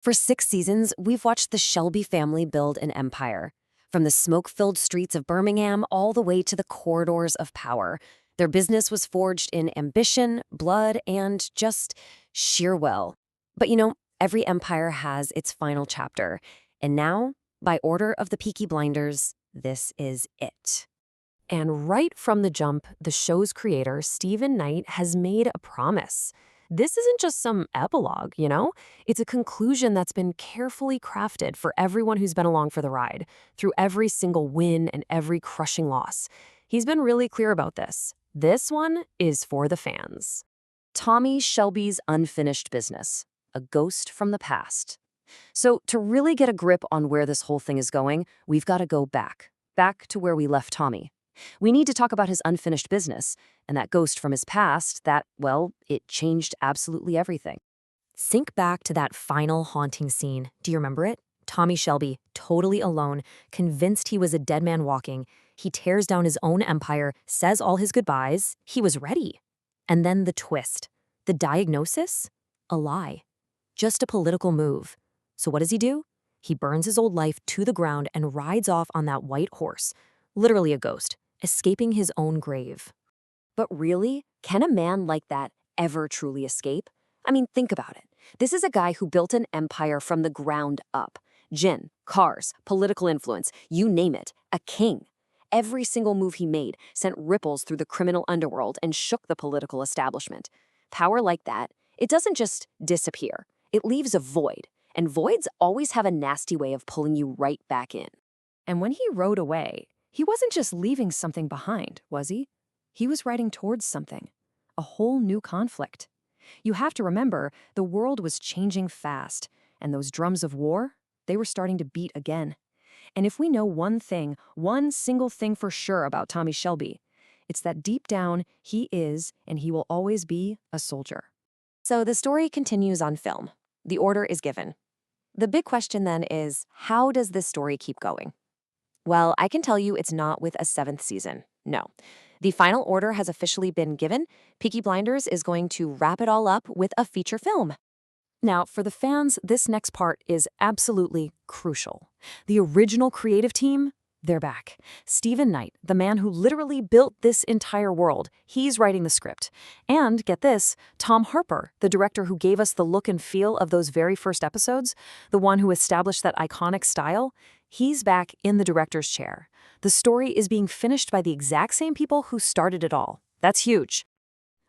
For 6 seasons, we've watched the Shelby family build an empire. From the smoke-filled streets of Birmingham all the way to the corridors of power. Their business was forged in ambition, blood, and just sheer will. But every empire has its final chapter. And now, by order of the Peaky Blinders, this is it. And right from the jump, the show's creator, Stephen Knight, has made a promise. This isn't just some epilogue. It's a conclusion that's been carefully crafted for everyone who's been along for the ride, through every single win and every crushing loss. He's been really clear about this. This one is for the fans. Tommy Shelby's unfinished business, a ghost from the past. So to really get a grip on where this whole thing is going, we've got to go back to where we left Tommy. We need to talk about his unfinished business and that ghost from his past that, well, it changed absolutely everything. Think back to that final haunting scene. Do you remember it? Tommy Shelby, totally alone, convinced he was a dead man walking. He tears down his own empire, says all his goodbyes. He was ready. And then the twist. The diagnosis? A lie. Just a political move. So what does he do? He burns his old life to the ground and rides off on that white horse. Literally a ghost, escaping his own grave. But really, can a man like that ever truly escape? I mean, think about it. This is a guy who built an empire from the ground up. Gin, cars, political influence, you name it, a king. Every single move he made sent ripples through the criminal underworld and shook the political establishment. Power like that, it doesn't just disappear. It leaves a void, and voids always have a nasty way of pulling you right back in. And when he rode away, he wasn't just leaving something behind, was he? He was riding towards something, a whole new conflict. You have to remember, the world was changing fast, and those drums of war, they were starting to beat again. And if we know one thing, one single thing for sure about Tommy Shelby, it's that deep down, he is, and he will always be, a soldier. So the story continues on film. The order is given. The big question then is, how does this story keep going? Well, I can tell you it's not with a 7th season. No. The final order has officially been given. Peaky Blinders is going to wrap it all up with a feature film. Now, for the fans, this next part is absolutely crucial. The original creative team, they're back. Stephen Knight, the man who literally built this entire world, he's writing the script. And, get this, Tom Harper, the director who gave us the look and feel of those very first episodes, the one who established that iconic style, he's back in the director's chair. The story is being finished by the exact same people who started it all. That's huge.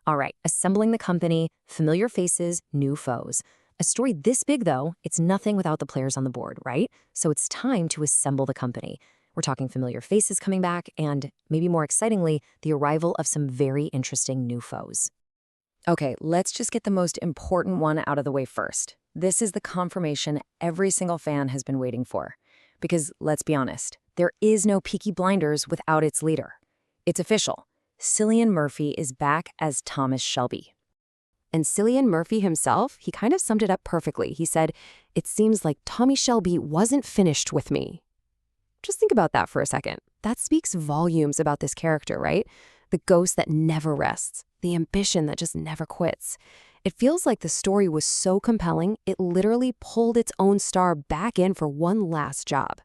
All right, assembling the company, familiar faces, new foes. A story this big, though, it's nothing without the players on the board, right? So it's time to assemble the company. We're talking familiar faces coming back and, maybe more excitingly, the arrival of some very interesting new foes. Okay, let's just get the most important one out of the way first. This is the confirmation every single fan has been waiting for. Because, let's be honest, there is no Peaky Blinders without its leader. It's official. Cillian Murphy is back as Thomas Shelby. And Cillian Murphy himself, he kind of summed it up perfectly. He said, "It seems like Tommy Shelby wasn't finished with me." Just think about that for a second. That speaks volumes about this character, right? The ghost that never rests, the ambition that just never quits. It feels like the story was so compelling, it literally pulled its own star back in for one last job.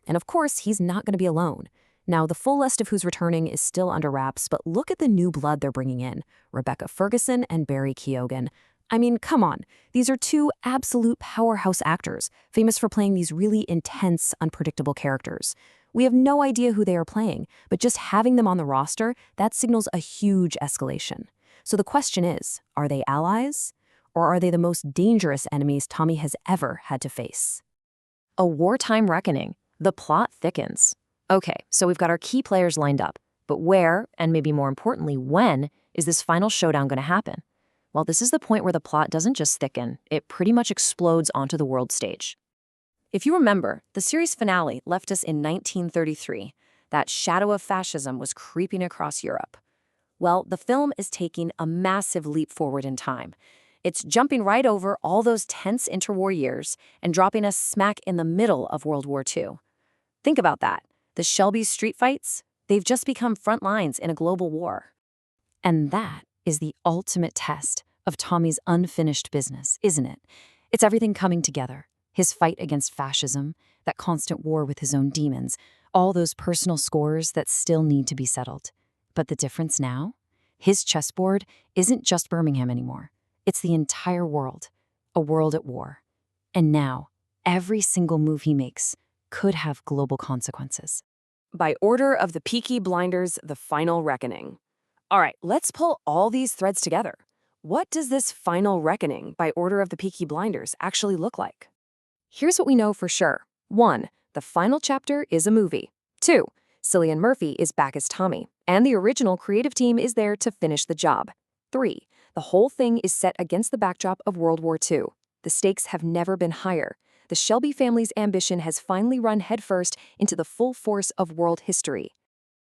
And of course, he's not going to be alone. Now, the full list of who's returning is still under wraps, but look at the new blood they're bringing in. Rebecca Ferguson and Barry Keoghan. I mean, come on. These are two absolute powerhouse actors, famous for playing these really intense, unpredictable characters. We have no idea who they are playing, but just having them on the roster, that signals a huge escalation. So the question is, are they allies? Or are they the most dangerous enemies Tommy has ever had to face? A wartime reckoning. The plot thickens. Okay, so we've got our key players lined up. But where, and maybe more importantly, when, is this final showdown going to happen? Well, this is the point where the plot doesn't just thicken, it pretty much explodes onto the world stage. If you remember, the series finale left us in 1933. That shadow of fascism was creeping across Europe. Well, the film is taking a massive leap forward in time. It's jumping right over all those tense interwar years and dropping us smack in the middle of World War II. Think about that. The Shelby street fights, they've just become front lines in a global war. And that is the ultimate test of Tommy's unfinished business, isn't it? It's everything coming together. His fight against fascism, that constant war with his own demons, all those personal scores that still need to be settled. But the difference now? His chessboard isn't just Birmingham anymore. It's the entire world, a world at war. And now, every single move he makes could have global consequences. By order of the Peaky Blinders, the final reckoning. All right, let's pull all these threads together. What does this final reckoning by order of the Peaky Blinders actually look like? Here's what we know for sure. 1. The final chapter is a movie. 2. Cillian Murphy is back as Tommy, and the original creative team is there to finish the job. 3. The whole thing is set against the backdrop of World War II. The stakes have never been higher. The Shelby family's ambition has finally run headfirst into the full force of world history.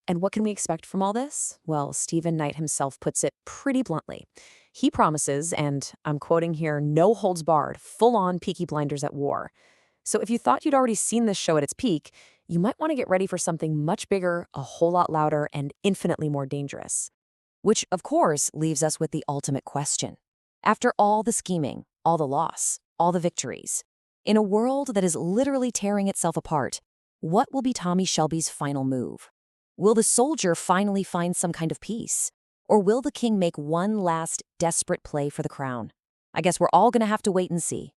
And what can we expect from all this? Well, Stephen Knight himself puts it pretty bluntly. He promises, and I'm quoting here, no holds barred, full-on Peaky Blinders at war. So if you thought you'd already seen this show at its peak, you might want to get ready for something much bigger, a whole lot louder, and infinitely more dangerous. Which, of course, leaves us with the ultimate question. After all the scheming, all the loss, all the victories, in a world that is literally tearing itself apart, what will be Tommy Shelby's final move? Will the soldier finally find some kind of peace? Or will the king make one last desperate play for the crown? I guess we're all going to have to wait and see.